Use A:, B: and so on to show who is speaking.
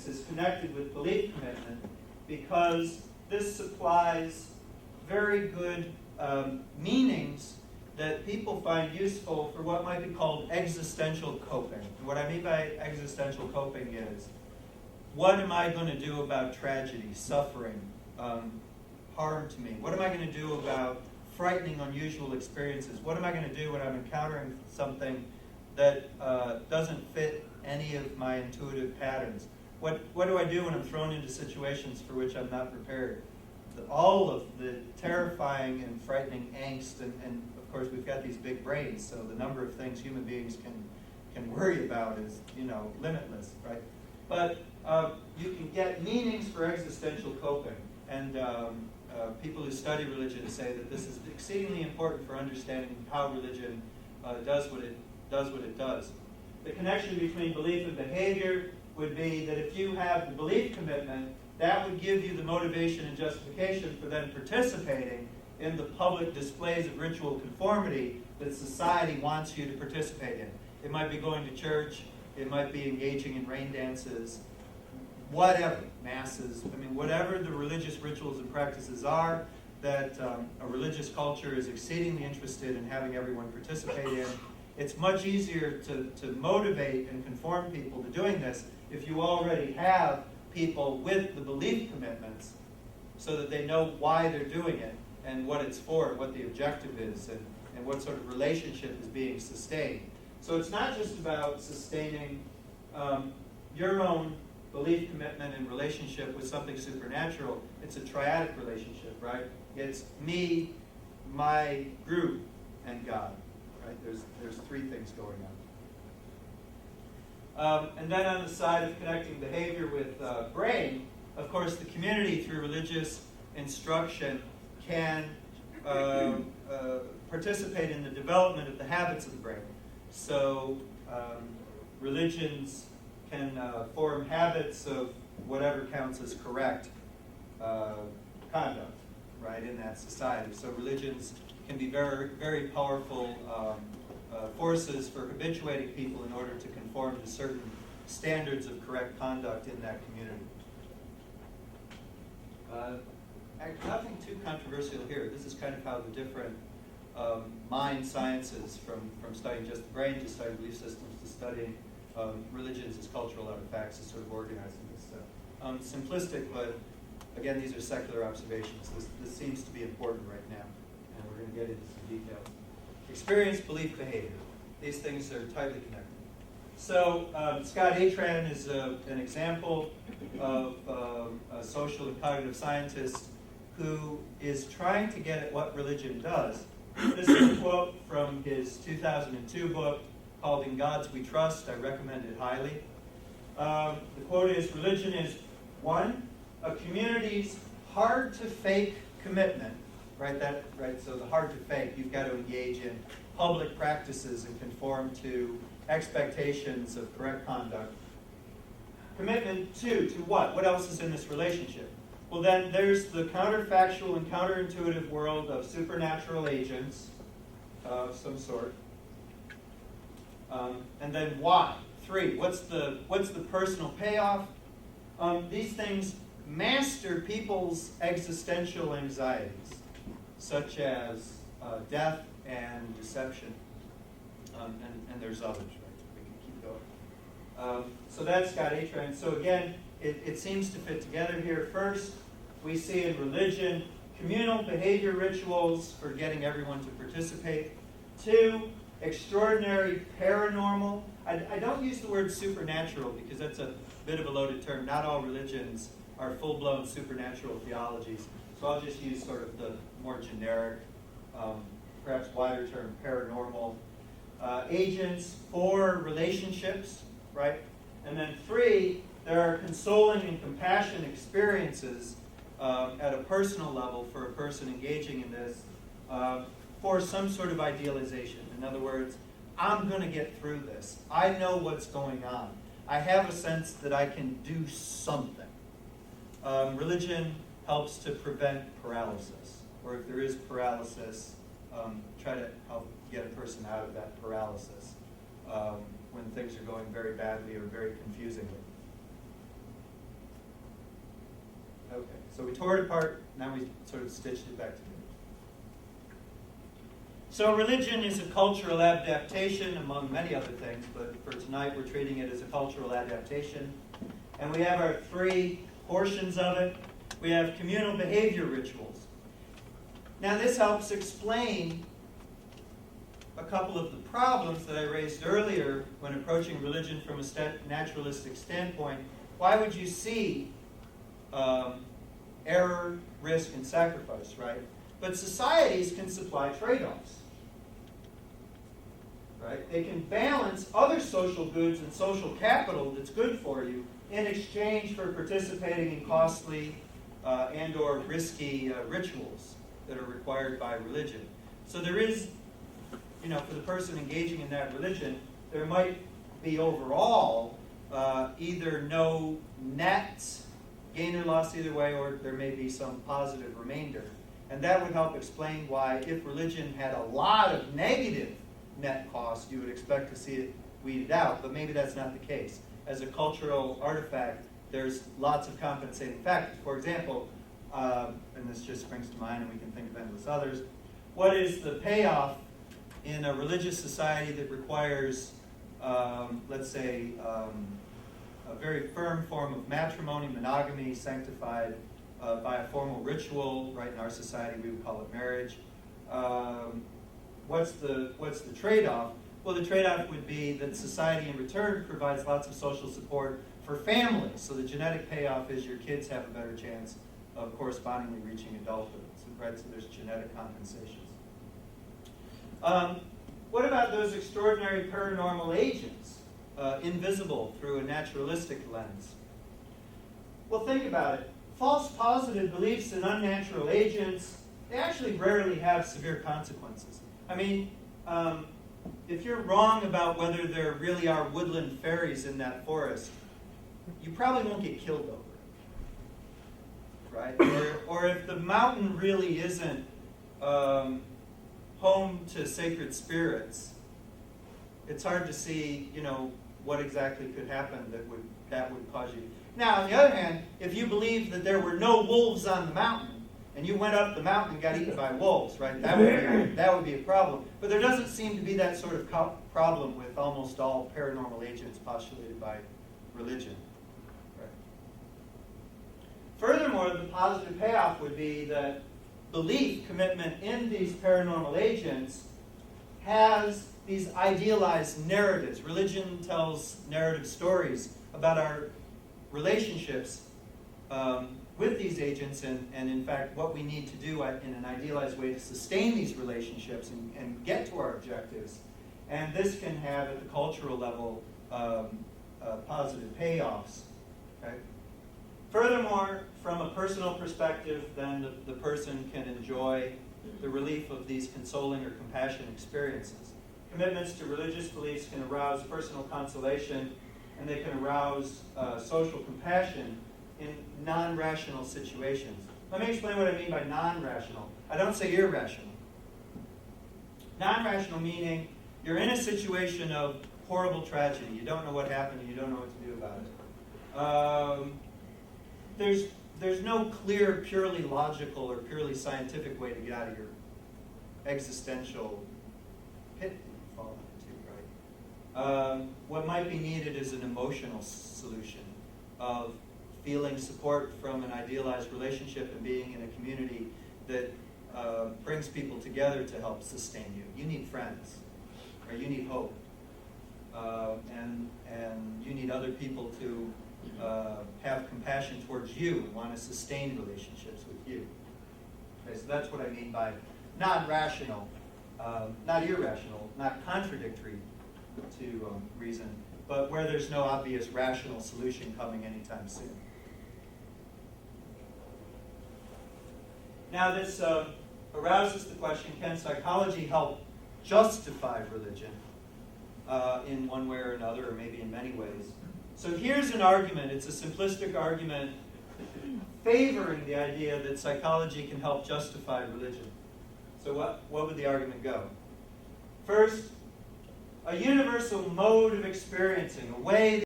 A: is connected with belief commitment because this supplies very good meanings that people find useful for what might be called existential coping. And what I mean by existential coping is, what am I going to do about tragedy, suffering, harm to me? What am I going to do about frightening, unusual experiences? What am I going to do when I'm encountering something that doesn't fit any of my intuitive patterns? What do I do when I'm thrown into situations for which I'm not prepared? All of the terrifying and frightening angst, and of course we've got these big brains, so the number of things human beings can worry about is, limitless, right? But you can get meanings for existential coping, and people who study religion say that this is exceedingly important for understanding how religion does what it does. The connection between belief and behavior would be that if you have the belief commitment, that would give you the motivation and justification for then participating in the public displays of ritual conformity that society wants you to participate in. It might be going to church, it might be engaging in rain dances, whatever, masses, whatever the religious rituals and practices are that a religious culture is exceedingly interested in having everyone participate in. It's much easier to motivate and conform people to doing this if you already have people with the belief commitments so that they know why they're doing it and what it's for, what the objective is, and what sort of relationship is being sustained. So it's not just about sustaining your own belief commitment and relationship with something supernatural. It's a triadic relationship, right? It's me, my group, and God. Right? There's three things going on. And then on the side of connecting behavior with brain, of course, the community through religious instruction can participate in the development of the habits of the brain. So religions can form habits of whatever counts as correct conduct, right, in that society. So religions can be very, very powerful forces for habituating people in order to conform to certain standards of correct conduct in that community. Nothing too controversial here. This is kind of how the different mind sciences, from studying just the brain to studying belief systems to studying religions as cultural artifacts, is sort of organized in this stuff. Simplistic, but again, these are secular observations. This seems to be important right now, and we're going to get into some details. Experience, belief, behavior. These things are tightly connected. So Scott Atran is an example of a social and cognitive scientist who is trying to get at what religion does. This is a quote from his 2002 book called In Gods We Trust. I recommend it highly. The quote is, religion is, one, a community's hard-to-fake commitment. Right, so the hard to fake, you've got to engage in public practices and conform to expectations of correct conduct. Commitment two, to what? What else is in this relationship? Well, then there's the counterfactual and counterintuitive world of supernatural agents of some sort. And then why? Three, what's the personal payoff? These things master people's existential anxieties, such as death and deception, and there's others, right? We can keep going. So that's Scott Atran. So again, it seems to fit together here. First, we see in religion communal behavior rituals for getting everyone to participate. Two, extraordinary paranormal. I don't use the word supernatural because that's a bit of a loaded term. Not all religions are full-blown supernatural theologies. So I'll just use sort of the more generic, perhaps wider term, paranormal agents for relationships, right? And then three, there are consoling and compassion experiences at a personal level for a person engaging in this for some sort of idealization. In other words, I'm going to get through this. I know what's going on. I have a sense that I can do something. Religion helps to prevent paralysis, or if there is paralysis, try to help get a person out of that paralysis when things are going very badly or very confusingly. Okay, so we tore it apart, now we sort of stitched it back together. So religion is a cultural adaptation, among many other things, but for tonight we're treating it as a cultural adaptation. And we have our three portions of it. We have communal behavior rituals. Now this helps explain a couple of the problems that I raised earlier when approaching religion from a naturalistic standpoint. Why would you see error, risk, and sacrifice, right? But societies can supply trade-offs, right? They can balance other social goods and social capital that's good for you in exchange for participating in costly and or risky rituals that are required by religion. So there is, for the person engaging in that religion, there might be overall either no net gain or loss either way, or there may be some positive remainder. And that would help explain why, if religion had a lot of negative net cost, you would expect to see it weeded out, but maybe that's not the case. As a cultural artifact, there's lots of compensating factors. For example, and this just springs to mind, and we can think of endless others, what is the payoff in a religious society that requires, let's say, a very firm form of matrimony, monogamy, sanctified by a formal ritual? Right, in our society we would call it marriage. What's the trade-off? Well, the trade-off would be that society in return provides lots of social support for families. So the genetic payoff is your kids have a better chance of correspondingly reaching adulthood. So, right, so there's genetic compensations. What about those extraordinary paranormal agents, invisible through a naturalistic lens? Well, think about it. False positive beliefs in unnatural agents, they actually rarely have severe consequences. I mean, if you're wrong about whether there really are woodland fairies in that forest, you probably won't get killed over it, right? Or if the mountain really isn't home to sacred spirits, it's hard to see, what exactly could happen that would cause you. Now, on the other hand, if you believe that there were no wolves on the mountain, and you went up the mountain and got eaten by wolves, right? That would be a problem. But there doesn't seem to be that sort of problem with almost all paranormal agents postulated by religion. Right. Furthermore, the positive payoff would be that belief, commitment in these paranormal agents has these idealized narratives. Religion tells narrative stories about our relationships with these agents and in fact what we need to do in an idealized way to sustain these relationships and get to our objectives. And this can have at the cultural level positive payoffs. Okay? Furthermore, from a personal perspective, then the person can enjoy the relief of these consoling or compassion experiences. Commitments to religious beliefs can arouse personal consolation, and they can arouse social compassion in non-rational situations. Let me explain what I mean by non-rational. I don't say irrational. Non-rational meaning you're in a situation of horrible tragedy. You don't know what happened, and you don't know what to do about it. There's no clear, purely logical or purely scientific way to get out of your existential pit that you fall into, right? What might be needed is an emotional solution of feeling support from an idealized relationship and being in a community that brings people together to help sustain you. You need friends, or you need hope, and you need other people to have compassion towards you and want to sustain relationships with you. Okay, so that's what I mean by non-rational, not irrational, not contradictory to reason, but where there's no obvious rational solution coming anytime soon. Now this arouses the question, can psychology help justify religion in one way or another, or maybe in many ways? So here's an argument. It's a simplistic argument favoring the idea that psychology can help justify religion. So what would the argument go? First, a universal mode of experiencing, a way